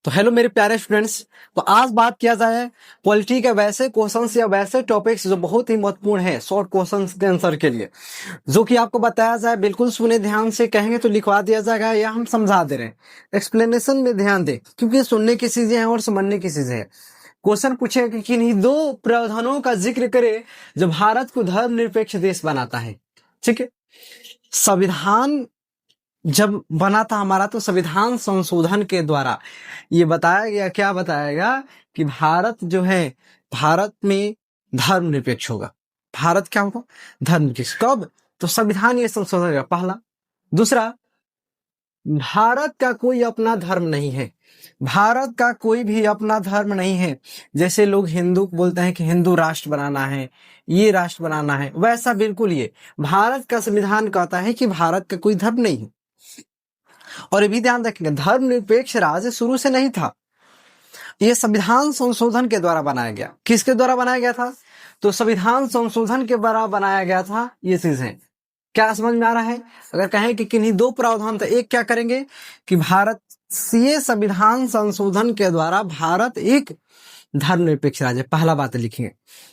तो हेलो मेरे प्यारे स्टूडेंट्स। तो आज बात किया जाए पॉलिटी के वैसे क्वेश्चंस या वैसे टॉपिक्स जो बहुत ही महत्वपूर्ण है शॉर्ट क्वेश्चंस के आंसर के लिए, जो कि आपको बताया जाए। बिल्कुल सुने ध्यान से, कहेंगे तो लिखवा दिया जाएगा या हम समझा दे रहे हैं। एक्सप्लेनेशन में ध्यान दे, क्योंकि सुनने की चीजें हैं और समझने की चीजें हैं। क्वेश्चन पूछे कि किन्हीं दो प्रावधानों का जिक्र करे जो भारत को धर्मनिरपेक्ष देश बनाता है। ठीक है, संविधान जब बना था हमारा, तो संविधान संशोधन के द्वारा ये बताया गया, क्या बताया गया कि भारत जो है, भारत में धर्मनिरपेक्ष होगा। भारत क्या होगा? धर्मनिरपेक्ष। कब? तो संविधान ये संशोधन होगा, पहला। दूसरा, भारत का कोई अपना धर्म नहीं है। भारत का कोई भी अपना धर्म नहीं है। जैसे लोग हिंदू बोलते हैं कि हिंदू राष्ट्र बनाना है, ये राष्ट्र बनाना है, वैसा बिल्कुल ये भारत का संविधान कहता है कि भारत का कोई धर्म नहीं है। और ये भी ध्यान रखेंगे, धर्मनिरपेक्ष राज्य शुरू से नहीं था, ये संविधान संशोधन के द्वारा बनाया गया। किसके द्वारा बनाया गया था? तो संविधान संशोधन के द्वारा बनाया गया था। ये चीजें क्या समझ में आ रहा है? अगर कहें कि किन्हीं दो प्रावधान, तो एक क्या करेंगे कि भारत ये संविधान संशोधन के द्वारा भारत एक धर्मनिरपेक्ष राज्य, पहला बात लिखेंगे।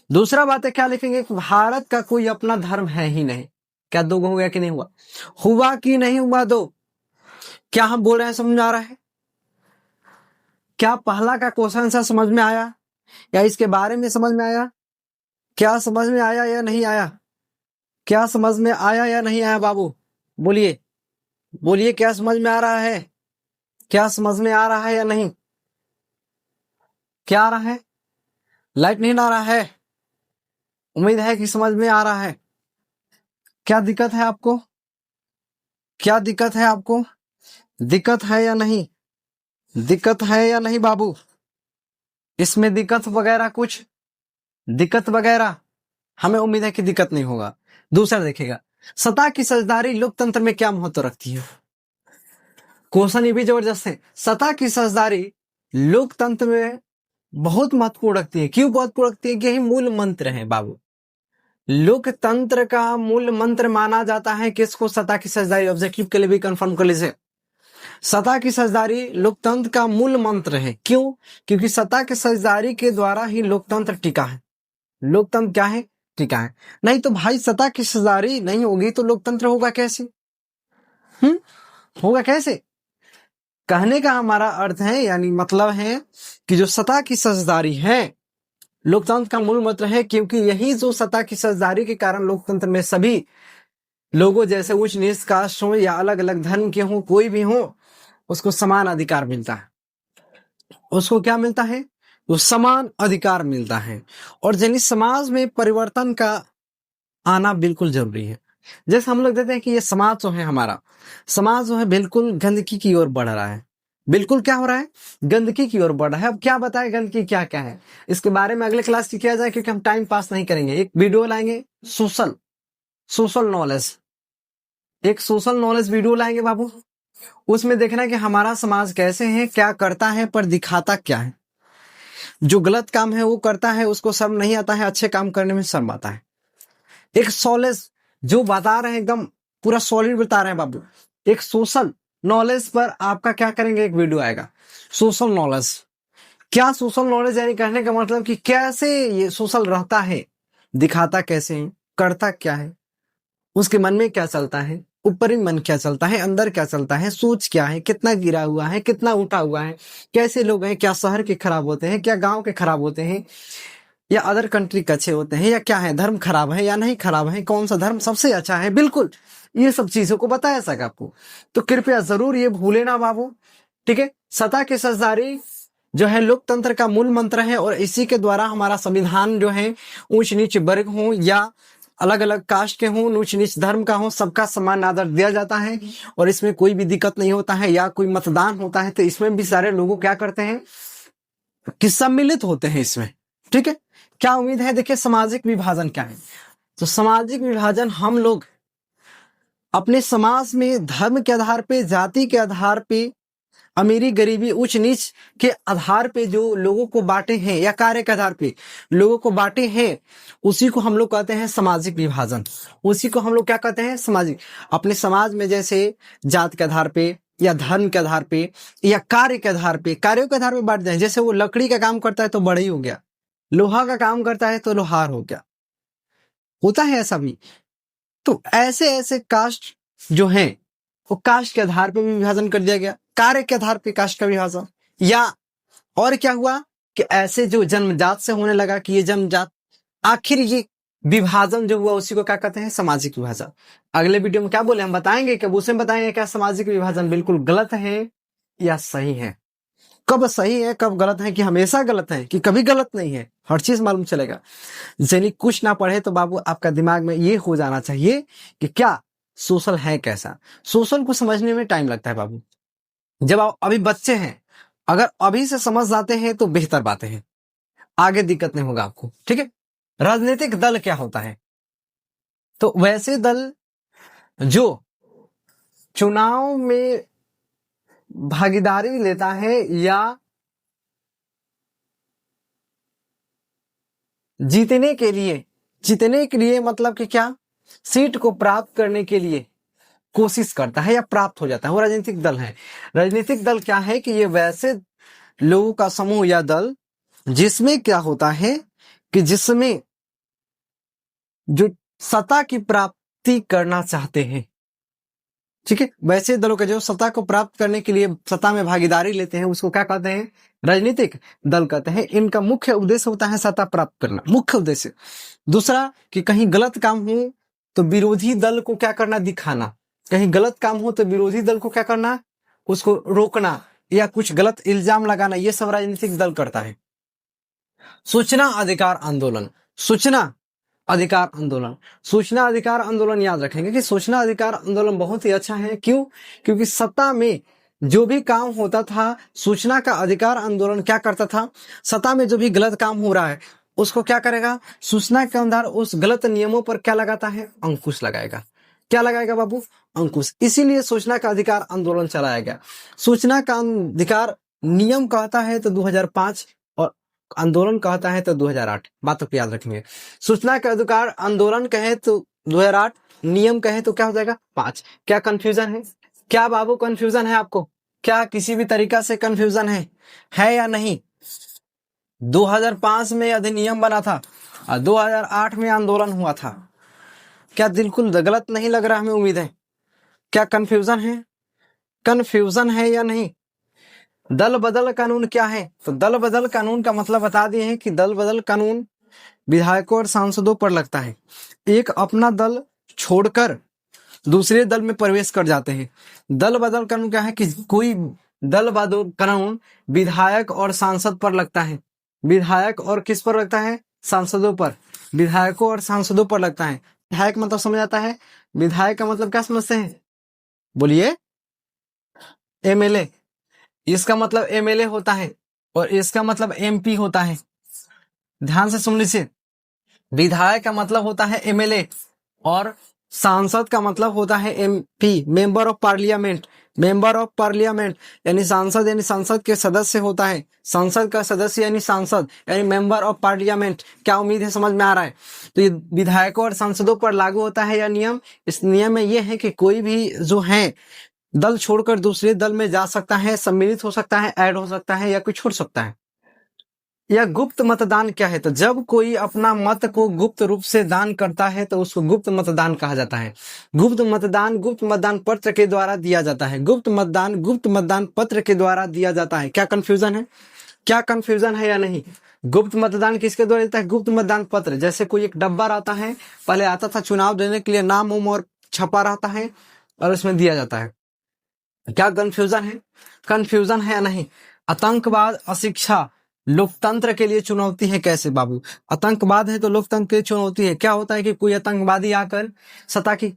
दूसरा बात है क्या लिखेंगे कि भारत का कोई अपना धर्म है ही नहीं। क्या दो हो गया कि नहीं हुआ? हुआ कि नहीं हुआ? दो। क्या हम बोल रहे हैं समझ में आ रहा है? क्या पहला का क्वेश्चन सा समझ में आया या इसके बारे में समझ में आया? क्या समझ में आया या नहीं आया? क्या समझ में आया या नहीं आया बाबू? बोलिए बोलिए, क्या समझ में आ रहा है? क्या समझ में आ रहा है या नहीं? क्या आ रहा है? लाइट नहीं आ रहा है? उम्मीद है कि समझ में आ रहा है। क्या दिक्कत है आपको? क्या दिक्कत है आपको? दिक्कत है या नहीं? दिक्कत है या नहीं बाबू? इसमें दिक्कत वगैरह, कुछ दिक्कत वगैरह? हमें उम्मीद है कि दिक्कत नहीं होगा। दूसरा देखिएगा, सत्ता की साझेदारी लोकतंत्र में क्या महत्व रखती है? क्वेश्चन ये भी जबरदस्त है। सत्ता की साझेदारी लोकतंत्र में बहुत महत्वपूर्ण रखती है। क्यों महत्वपूर्ण रखती है? कि यही मूल मंत्र है बाबू। लोकतंत्र का मूल मंत्र माना जाता है किसको? सत्ता की साझेदारी। ऑब्जेक्टिव के लिए भी कंफर्म कर लीजिए, सत्ता की साझेदारी लोकतंत्र का मूल मंत्र है। क्यों? क्योंकि सत्ता की साझेदारी के द्वारा ही लोकतंत्र टिका है। लोकतंत्र क्या है? टिका है। नहीं तो भाई सत्ता की साझेदारी नहीं होगी तो लोकतंत्र होगा कैसे? होगा कैसे? कहने का हमारा अर्थ है, यानी मतलब है कि जो सत्ता की साझेदारी है लोकतंत्र का मूल मंत्र है, क्योंकि यही जो सत्ता की साझेदारी के कारण लोकतंत्र में सभी लोगों, जैसे उच्च नीच कास्ट हो या अलग अलग धर्म के हो, कोई भी हो, उसको समान अधिकार मिलता है। उसको क्या मिलता है? वो समान अधिकार मिलता है। और यानी समाज में परिवर्तन का आना बिल्कुल जरूरी है। जैसे हम लोग देते हैं कि ये समाज जो है, हमारा समाज जो है बिल्कुल गंदगी की ओर बढ़ रहा है। बिल्कुल क्या हो रहा है? गंदगी की ओर बढ़ रहा है। अब क्या बताए गंदगी क्या क्या है, इसके बारे में अगले क्लास किया जाए, क्योंकि हम टाइम पास नहीं करेंगे। एक वीडियो लाएंगे सोशल नॉलेज, एक सोशल नॉलेज वीडियो लाएंगे बाबू। उसमें देखना कि हमारा समाज कैसे है, क्या करता है, पर दिखाता क्या है। जो गलत काम है वो करता है, उसको शर्म नहीं आता है, अच्छे काम करने में शर्म आता है। एक सॉलेज जो बता रहे हैं, एकदम पूरा सॉलिड बता रहे हैं बाबू। एक सोशल नॉलेज पर आपका क्या करेंगे, एक वीडियो आएगा सोशल नॉलेज। क्या सोशल नॉलेज यानी कहने का मतलब कि कैसे ये सोशल रहता है, दिखाता कैसे है, करता क्या है, उसके मन में क्या चलता है, ऊपरी मन क्या चलता है, अंदर क्या चलता है, सोच क्या है, कितना गिरा हुआ है, कितना उठा हुआ है, कैसे लोग हैं, क्या शहर के खराब होते हैं, क्या गांव के खराब होते हैं, या अदर कंट्री के अच्छे होते हैं, या क्या है, धर्म खराब है या नहीं खराब है, कौन सा धर्म सबसे अच्छा है। बिल्कुल ये सब चीजों को बताया सका आपको। तो कृपया जरूर ये भूले ना बाबू, ठीक है। सत्ता की साझेदारी जो है लोकतंत्र का मूल मंत्र है, और इसी के द्वारा हमारा संविधान जो है, ऊंच नीच वर्ग हो या अलग अलग कास्ट के हों, ऊंच नीच धर्म का हो, सबका समान आदर दिया जाता है। और इसमें कोई भी दिक्कत नहीं होता है। या कोई मतदान होता है तो इसमें भी सारे लोगों क्या करते हैं कि सम्मिलित होते हैं इसमें, ठीक है। क्या उम्मीद है? देखिए सामाजिक विभाजन क्या है। तो सामाजिक विभाजन, हम लोग अपने समाज में धर्म के आधार पे, जाति के आधार पे, अमीरी गरीबी उच्च नीच के आधार पे जो लोगों को बांटे हैं, या कार्य के आधार पे लोगों को बांटे हैं, उसी को हम लोग कहते हैं सामाजिक विभाजन। उसी को हम लोग क्या कहते हैं? सामाजिक। अपने समाज में जैसे जात के आधार पे, या धर्म के आधार पे या कार्य के आधार पे, कार्यों के आधार पे बांट जाए। जैसे वो लकड़ी का काम करता है तो बढ़ई हो गया, लोहा का काम करता है तो लोहार हो गया, होता है ऐसा भी। तो ऐसे ऐसे कास्ट जो हैं वो कास्ट के आधार पे भी विभाजन कर दिया गया, कार्य के आधार पे कास्ट का विभाजन। या और क्या हुआ कि ऐसे जो जन्मजात से होने लगा कि ये जन्मजात, आखिर ये विभाजन जो हुआ उसी को क्या कहते हैं, सामाजिक विभाजन। अगले वीडियो में क्या बोले हम बताएंगे, कब उसमें बताएंगे क्या सामाजिक विभाजन बिल्कुल गलत है या सही है, कब सही है कब गलत है, कि हमेशा गलत है कि कभी गलत नहीं है, हर चीज मालूम चलेगा। सैनिक कुछ ना पढ़े तो बाबू आपका दिमाग में ये हो जाना चाहिए कि क्या सोशल है कैसा। सोशल को समझने में टाइम लगता है बाबू, जब आप अभी बच्चे हैं, अगर अभी से समझ जाते हैं तो बेहतर बातें हैं, आगे दिक्कत नहीं होगा आपको, ठीक है। राजनीतिक दल क्या होता है, तो वैसे दल जो चुनाव में भागीदारी लेता है या जीतने के लिए मतलब कि क्या, सीट को प्राप्त करने के लिए कोशिश करता है या प्राप्त हो जाता है, वो राजनीतिक दल है। राजनीतिक दल क्या है कि ये वैसे लोगों का समूह या दल जिसमें क्या होता है कि जिसमें जो सत्ता की प्राप्ति करना चाहते हैं, ठीक है, वैसे दलों का जो सत्ता को प्राप्त करने के लिए सत्ता में भागीदारी लेते हैं उसको क्या कहते हैं, राजनीतिक दल कहते हैं। इनका मुख्य उद्देश्य होता है सत्ता प्राप्त करना, मुख्य उद्देश्य। दूसरा कि कहीं गलत काम हो तो विरोधी दल को क्या करना, दिखाना। कहीं गलत काम हो तो विरोधी दल को क्या करना, उसको रोकना या कुछ गलत इल्जाम लगाना, ये सब राजनीतिक दल करता है। सूचना अधिकार आंदोलन, सूचना अधिकार आंदोलन, सूचना अधिकार आंदोलन याद रखेंगे कि सूचना अधिकार आंदोलन बहुत ही अच्छा है। क्यों, क्योंकि सत्ता में जो भी काम होता था, सूचना का अधिकार आंदोलन क्या करता था, सत्ता में जो भी गलत काम हो रहा है उसको क्या करेगा, सूचना के अंदर उस गलत नियमों पर क्या लगाता है, अंकुश लगाएगा। क्या लगाएगा बाबू, अंकुश। इसीलिए सूचना का अधिकार आंदोलन चलाया गया। सूचना का अधिकार नियम कहता है तो 2005 और आंदोलन कहता है तो 2008, बातों को याद रखेंगे। सूचना का अधिकार आंदोलन कहे तो 2008, नियम कहे तो क्या हो जाएगा 5। क्या कंफ्यूजन है, क्या बाबू कंफ्यूजन है आपको, क्या किसी भी तरीका से कंफ्यूजन है या नहीं। 2005 में अधिनियम बना था और 2008 में आंदोलन हुआ था। क्या बिल्कुल गलत नहीं लग रहा, हमें उम्मीद है। क्या कंफ्यूजन है या नहीं। दल बदल कानून क्या है, तो दल बदल कानून का मतलब बता दिए हैं कि दल बदल कानून विधायकों और सांसदों पर लगता है। एक अपना दल छोड़कर दूसरे दल में प्रवेश कर जाते हैं। दल बदल कानून क्या है कि कोई दल बदल कानून विधायक और सांसद पर लगता है। विधायक और किस पर लगता है, सांसदों पर, विधायकों और सांसदों पर लगता है। विधायक मतलब समझ आता है, विधायक का मतलब क्या समझते हैं, बोलिए, एमएलए। इसका मतलब एमएलए होता है और इसका मतलब एमपी होता है। ध्यान से सुन लीजिए, विधायक का मतलब होता है एमएलए और सांसद का मतलब होता है MP, member of parliament. Member of parliament यानी सांसद, यानी संसद के सदस्य होता है। संसद का सदस्य यानी सांसद यानी मेंबर ऑफ पार्लियामेंट। क्या उम्मीद है समझ में आ रहा है। तो ये विधायकों और सांसदों पर लागू होता है या नियम। इस नियम में ये है कि कोई भी जो है दल छोड़कर दूसरे दल में जा सकता है, सम्मिलित हो सकता है, ऐड हो सकता है या कोई छोड़ सकता है। यह गुप्त मतदान क्या है, तो जब कोई अपना मत को गुप्त रूप से दान करता है तो उसको गुप्त मतदान कहा जाता है। गुप्त मतदान पत्र के द्वारा दिया जाता है। गुप्त मतदान पत्र के द्वारा दिया जाता है। क्या कंफ्यूजन है या नहीं। गुप्त मतदान किसके द्वारा देता है, गुप्त मतदान पत्र। जैसे कोई एक डब्बा रहता है, पहले आता था चुनाव देने के लिए, नाम उम और छपा रहता है और उसमें दिया जाता है। क्या कंफ्यूजन है या नहीं। आतंकवाद, अशिक्षा लोकतंत्र के लिए चुनौती है कैसे बाबू। आतंकवाद है तो लोकतंत्र के लिए चुनौती है। क्या होता है कि कोई आतंकवादी आकर सत्ता की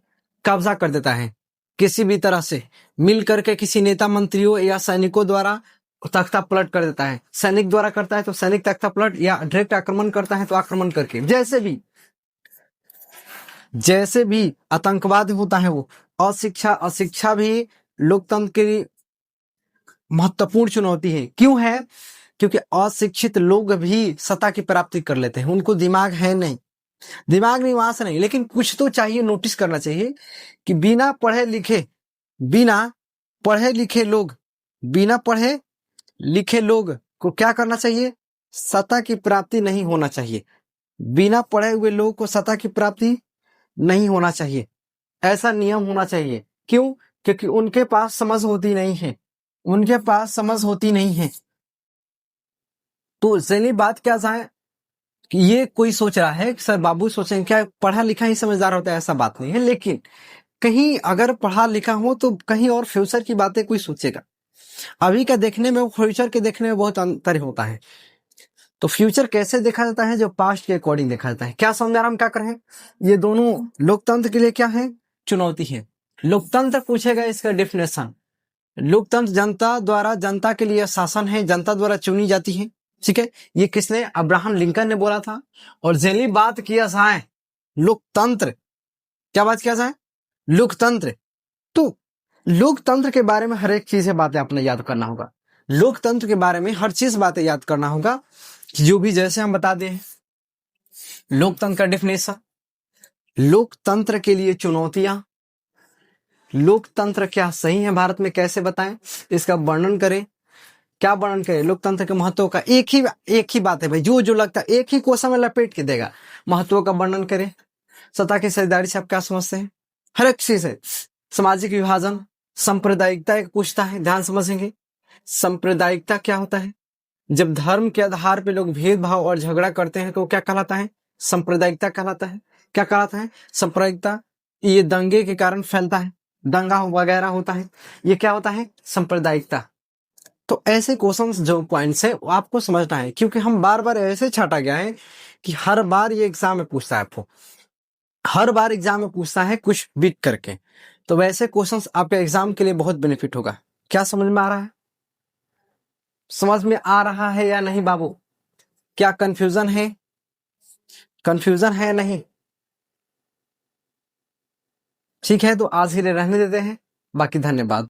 कब्जा कर देता है, किसी भी तरह से मिल करके किसी नेता मंत्रियों या सैनिकों द्वारा तख्ता पलट कर देता है। सैनिक द्वारा करता है तो सैनिक तख्ता पलट, या डायरेक्ट आक्रमण करता है तो आक्रमण करके, जैसे भी आतंकवाद होता है वो। अशिक्षा भी लोकतंत्र के लिए महत्वपूर्ण चुनौती है। क्यों है, क्योंकि अशिक्षित लोग भी सत्ता की प्राप्ति कर लेते हैं। उनको दिमाग नहीं, वहां से नहीं, लेकिन कुछ तो चाहिए, नोटिस करना चाहिए कि बिना पढ़े लिखे लोग, बिना पढ़े लिखे लोग को क्या करना चाहिए? सत्ता की प्राप्ति नहीं होना चाहिए। बिना पढ़े हुए लोगों को सत्ता की प्राप्ति नहीं होना चाहिए, ऐसा नियम होना चाहिए। क्यों? क्योंकि उनके पास समझ होती नहीं है, उनके पास समझ होती नहीं है। तो पहली बात क्या है कि ये कोई सोच रहा है कि सर बाबू सोचेंगे क्या पढ़ा लिखा ही समझदार होता है, ऐसा बात नहीं है। लेकिन कहीं अगर पढ़ा लिखा हो तो कहीं और फ्यूचर की बातें कोई सोचेगा। अभी का देखने में फ्यूचर के देखने में बहुत अंतर होता है। तो फ्यूचर कैसे देखा जाता है? जो पास्ट के अकॉर्डिंग देखा जाता है। क्या समझ रहा हम क्या कर रहे हैं? ये दोनों लोकतंत्र के लिए क्या है? चुनौती है। लोकतंत्र पूछेगा इसका डेफिनेशन। लोकतंत्र जनता द्वारा जनता के लिए शासन है, जनता द्वारा चुनी जाती है। ठीक है, ये किसने? अब्राहम लिंकन ने बोला था। और जैली बात किया जाए लोकतंत्र, क्या बात किया जाए? लोकतंत्र। तो लोकतंत्र के बारे में हर एक चीज बातें आपने याद करना होगा। लोकतंत्र के बारे में हर चीज बातें याद करना होगा, जो भी जैसे हम बता दें लोकतंत्र का डेफिनेशन, लोकतंत्र के लिए चुनौतियां, लोकतंत्र क्या सही है भारत में कैसे बताएं, इसका वर्णन करें। क्या वर्णन करें लोकतंत्र के महत्व का? एक ही बात है भाई, जो लगता है एक ही क्वेश्चन में लपेट के देगा। महत्व का वर्णन करें। सत्ता की साझेदारी से आप क्या समझते हैं? हर एक चीज है। सामाजिक विभाजन, सांप्रदायिकता एक पूछता है, ध्यान समझेंगे। सांप्रदायिकता क्या होता है? जब धर्म के आधार पे लोग भेदभाव और झगड़ा करते हैं तो क्या कहलाता है? सांप्रदायिकता कहलाता है। क्या कहलाता है? सांप्रदायिकता। ये दंगे के कारण फैलता है, दंगा वगैरह होता है, ये क्या होता है? सांप्रदायिकता। तो ऐसे क्वेश्चंस जो पॉइंट्स है वो आपको समझना है, क्योंकि हम बार बार ऐसे छाटा गया है कि हर बार ये एग्जाम में पूछता है आपको, हर बार एग्जाम में पूछता है कुछ बीट करके। तो वैसे क्वेश्चंस आपके एग्जाम के लिए बहुत बेनिफिट होगा। क्या समझ में आ रहा है? समझ में आ रहा है या नहीं बाबू? क्या कंफ्यूजन है? कंफ्यूजन है नहीं? ठीक है, तो आज के लिए रहने देते हैं, बाकी धन्यवाद।